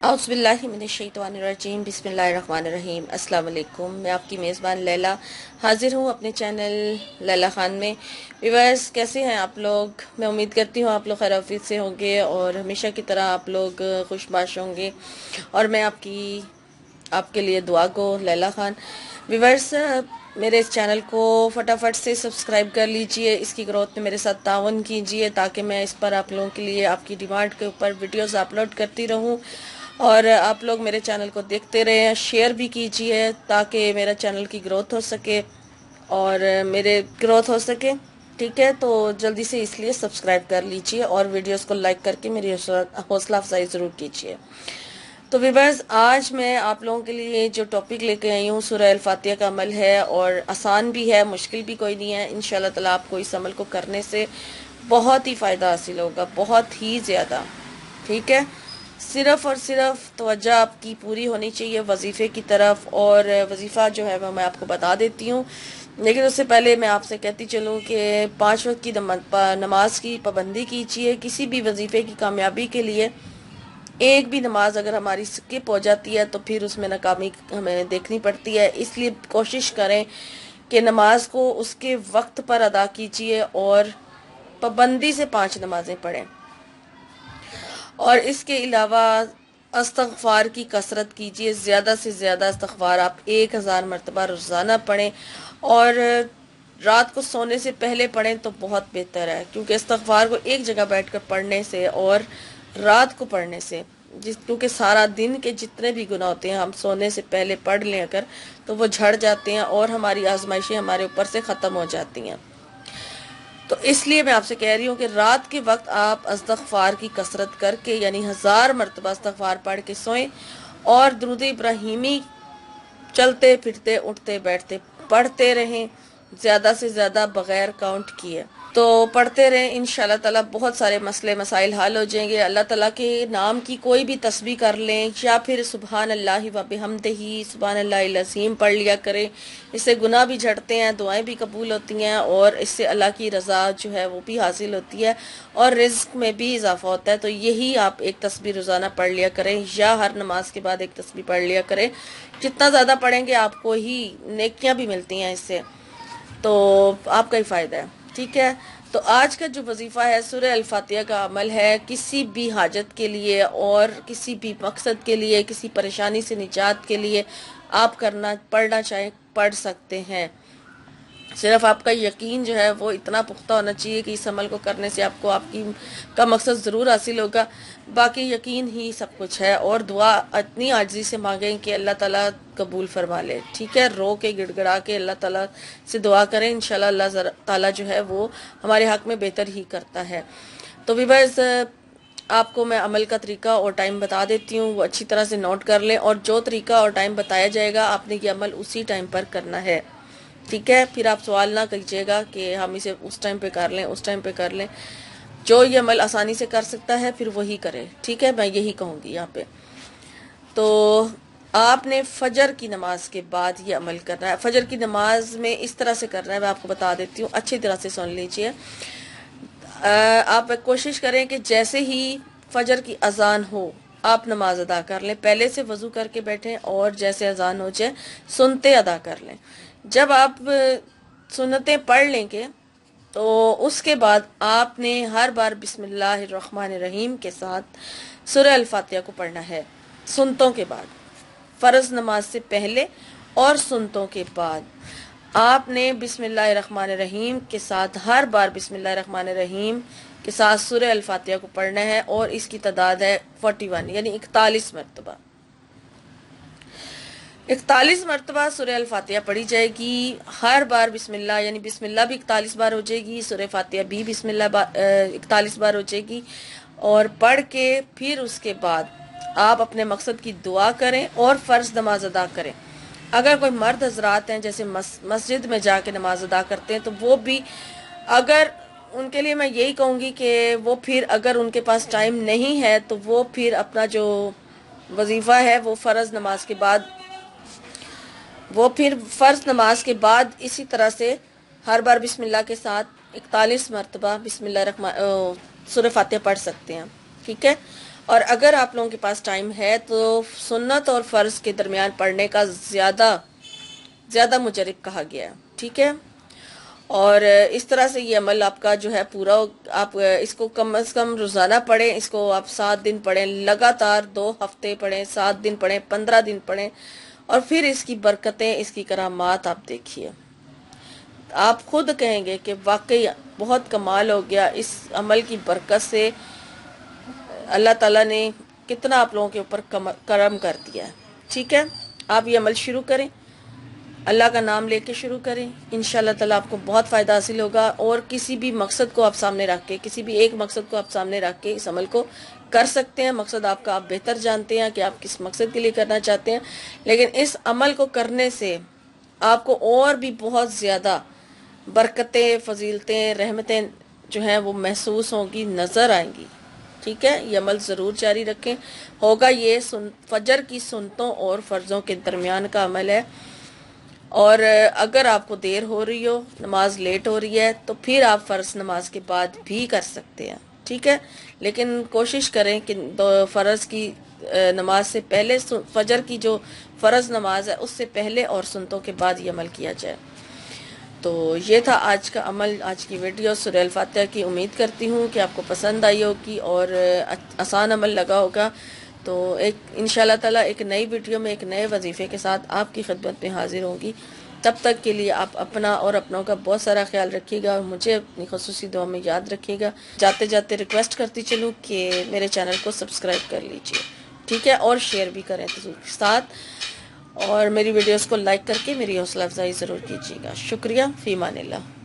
औज़ुबिल्लाहिमिनश्शैतानिर्रजीम बिस्मिल्लाहिर्रहमानिर्रहीम। अस्सलाम वालेकुम। मैं आपकी मेज़बान लैला हाजिर हूँ अपने चैनल लैला ख़ान में। व्यूअर्स, कैसे हैं आप लोग? मैं उम्मीद करती हूँ आप लोग खैर आफियत से होंगे और हमेशा की तरह आप लोग खुशबाश होंगे और मैं आपके लिए दुआ को लैला ख़ान। व्यूअर्स, मेरे इस चैनल को फटाफट से सब्सक्राइब कर लीजिए, इसकी ग्रोथ में मेरे साथ तावन कीजिए ताकि मैं इस पर आप लोगों के लिए आपकी डिमांड के ऊपर वीडियोस अपलोड करती रहूं और आप लोग मेरे चैनल को देखते रहें, शेयर भी कीजिए ताकि मेरा चैनल की ग्रोथ हो सके और मेरे ग्रोथ हो सके। ठीक है, तो जल्दी से इसलिए सब्सक्राइब कर लीजिए और वीडियोस को लाइक करके मेरी हौसला अफजाई ज़रूर कीजिए। तो व्यूअर्स, आज मैं आप लोगों के लिए जो टॉपिक लेके आई हूँ सूरह अल फातिहा का अमल है और आसान भी है, मुश्किल भी कोई नहीं है। इंशाल्लाह ताला आपको इस अमल को करने से बहुत ही फ़ायदा हासिल होगा, बहुत ही ज़्यादा। ठीक है, सिर्फ़ और सिर्फ तवज्जो आपकी पूरी होनी चाहिए वजीफ़े की तरफ, और वजीफ़ा जो है वो मैं आपको बता देती हूँ। लेकिन उससे पहले मैं आपसे कहती चलूँ कि 5 वक्त की नमाज की पाबंदी कीजिए। किसी भी वजीफ़े की कामयाबी के लिए एक भी नमाज अगर हमारी स्किप हो जाती है तो फिर उसमें नाकामी हमें देखनी पड़ती है। इसलिए कोशिश करें कि नमाज को उसके वक्त पर अदा कीजिए और पाबंदी से 5 नमाजें पढ़ें। और इसके अलावा इस्तग़फ़ार की कसरत कीजिए, ज़्यादा से ज़्यादा इस्तग़फ़ार आप 1000 मरतबा रोज़ाना पढ़ें और रात को सोने से पहले पढ़ें तो बहुत बेहतर है, क्योंकि इस्तग़फ़ार को एक जगह बैठकर पढ़ने से और रात को पढ़ने से क्योंकि सारा दिन के जितने भी गुनाह होते हैं हम सोने से पहले पढ़ लें अगर, तो वो झड़ जाते हैं और हमारी आजमाइशें हमारे ऊपर से ख़त्म हो जाती हैं। तो इसलिए मैं आपसे कह रही हूँ कि रात के वक्त आप इस्तग़फ़ार की कसरत करके यानी 1000 मरतबा इस्तग़फ़ार पढ़ के सोएं और दुरूद इब्राहिमी चलते फिरते उठते बैठते पढ़ते रहें, ज़्यादा से ज़्यादा बग़ैर काउंट किए। तो पढ़ते रहें, इंशाल्लाह ताला बहुत सारे मसले मसाइल हल हो जाएंगे। अल्लाह ताला के नाम की कोई भी तस्बीह कर लें या फिर सुबहान अल्लाहि व बिहम्दिही सुबहान अल्लाहिल अज़ीम पढ़ लिया करें। इससे गुनाह भी झड़ते हैं, दुआएं भी कबूल होती हैं और इससे अल्लाह की रज़ा जो है वो भी हासिल होती है और रिज़्क में भी इजाफा होता है। तो यही आप एक तस्बीह रोज़ाना पढ़ लिया करें या हर नमाज के बाद एक तस्बीह पढ़ लिया करें। जितना ज़्यादा पढ़ेंगे आपको ही नेकियां भी मिलती हैं इससे, तो आपका ही फ़ायदा है। ठीक है, तो आज का जो वजीफ़ा है सूरह अल फातिहा का अमल है। किसी भी हाजत के लिए और किसी भी मकसद के लिए, किसी परेशानी से निजात के लिए आप पढ़ना चाहें पढ़ सकते हैं। सिर्फ आपका यकीन जो है वो इतना पुख्ता होना चाहिए कि इस अमल को करने से आपको आपकी का मकसद ज़रूर हासिल होगा। बाकी यकीन ही सब कुछ है और दुआ इतनी आजिज़ी से मांगें कि अल्लाह ताला कबूल फरमा ले। ठीक है, रो के गिड़गिड़ा के अल्लाह ताला से दुआ करें, इंशाल्लाह अल्लाह ताला जो है वो हमारे हक़ में बेहतर ही करता है। तो व्यूअर्स, आपको मैं अमल का तरीका और टाइम बता देती हूँ, वो अच्छी तरह से नोट कर लें और जो तरीका और टाइम बताया जाएगा आपने ये अमल उसी टाइम पर करना है। ठीक है, फिर आप सवाल ना कीजिएगा कि हम इसे उस टाइम पे कर लें उस टाइम पे कर लें। जो ये अमल आसानी से कर सकता है फिर वही करे। ठीक है, मैं यही कहूँगी यहाँ पे। तो आपने फजर की नमाज के बाद ये अमल करना है। फजर की नमाज में इस तरह से करना है, मैं आपको बता देती हूँ, अच्छी तरह से सुन लीजिए। आप कोशिश करें कि जैसे ही फजर की अजान हो आप नमाज अदा कर लें। पहले से वजू करके बैठें और जैसे अजान हो जाए सुनते अदा कर लें। जब आप सुन्नतें पढ़ लेंगे तो उसके बाद आपने हर बार बिस्मिल्लाहिर्रहमानिर्रहीम के साथ सूरह अल फातिहा को पढ़ना है। सुन्नतों के बाद, फ़र्ज नमाज से पहले और सुन्नतों के बाद आपने बिस्मिल्लाहिर्रहमानिर्रहीम के साथ हर बार बिस्मिल्लाहिर्रहमानिर्रहीम के साथ सूरह अल फातिहा को पढ़ना है और इसकी तादाद है 41 यानी 41 मरतबा। 41 मरतबा सूरह अल फातिहा पढ़ी जाएगी। हर बार बिस्मिल्लाह यानी बिस्मिल्लाह भी 41 बार हो जाएगी, सूरह फातिहा भी बिस्मिल्लाह 41 बार हो जाएगी। और पढ़ के फिर उसके बाद आप अपने मकसद की दुआ करें और फ़र्ज नमाज अदा करें। अगर कोई मर्द हजरात हैं जैसे मस्जिद में जाके नमाज अदा करते हैं तो वो भी, अगर उनके लिए मैं यही कहूँगी कि वो फिर अगर उनके पास टाइम नहीं है तो वो फिर अपना जो वजीफ़ा है वो फ़र्ज नमाज के बाद इसी तरह से हर बार बिस्मिल्लाह के साथ 41 मरतबा बिस्मिल्लाह सूरह फातिहा पढ़ सकते हैं। ठीक है, اور اگر آپ لوگوں کے پاس ٹائم ہے تو سنت اور فرض کے درمیان پڑھنے کا زیادہ مجرب کہا گیا ہے، ٹھیک ہے؟ اور اس طرح سے یہ عمل آپ کا جو ہے پورا، آپ اس کو کم از کم روزانہ پڑھیں، اس کو آپ 7 دن پڑھیں، لگاتار 2 ہفتے پڑھیں، 7 دن پڑھیں، 15 دن پڑھیں، اور پھر اس کی برکتیں، اس کی کرامات آپ دیکھیے، آپ خود کہیں گے کہ واقعی بہت کمال ہو گیا، اس عمل کی برکت سے اللہ تعالیٰ نے کتنا آپ لوگوں کے اوپر کرم کر دیا ہے، ٹھیک ہے؟ آپ یہ عمل شروع کریں، اللہ کا نام لے کے شروع کریں، انشاءاللہ تعالیٰ آپ کو بہت فائدہ حاصل ہوگا، اور کسی بھی مقصد کو آپ سامنے رکھ کے، کسی بھی ایک مقصد کو آپ سامنے رکھ کے اس عمل کو کر سکتے ہیں۔ مقصد آپ کا آپ بہتر جانتے ہیں کہ آپ کس مقصد کے لیے کرنا چاہتے ہیں، لیکن اس عمل کو کرنے سے آپ کو اور بھی بہت زیادہ برکتیں، فضیلتیں، رحمتیں جو ہیں وہ محسوس ہوں گی، نظر آئیں گی، ٹھیک ہے؟ یہ عمل ضرور جاری رکھیں، ہوگا یہ فجر کی سنتوں اور فرضوں کے درمیان کا عمل ہے، اور اگر آپ کو دیر ہو رہی ہو، نماز لیٹ ہو رہی ہے، تو پھر آپ فرض نماز کے بعد بھی کر سکتے ہیں، ٹھیک ہے؟ لیکن کوشش کریں کہ فرض کی نماز سے پہلے، فجر کی جو فرض نماز ہے اس سے پہلے اور سنتوں کے بعد یہ عمل کیا جائے۔ تو یہ تھا آج کا عمل، آج کی ویڈیو سورہ الفاتحہ کی۔ امید کرتی ہوں کہ آپ کو پسند آئی ہوگی اور آسان عمل لگا ہوگا۔ تو ایک انشاءاللہ تعالیٰ ایک نئی ویڈیو میں ایک نئے وظیفے کے ساتھ آپ کی خدمت میں حاضر ہوں گی۔ تب تک کے لیے آپ اپنا اور اپنوں کا بہت سارا خیال رکھیے گا، اور مجھے اپنی خصوصی دعا میں یاد رکھیے گا۔ جاتے جاتے ریکویسٹ کرتی چلوں کہ میرے چینل کو سبسکرائب کر لیجئے، ٹھیک ہے؟ اور شیئر بھی کریں ساتھ، اور میری ویڈیوز کو لائک کر کے میری حوصلہ افزائی ضرور کیجیے گا۔ شکریہ، فی امان اللہ۔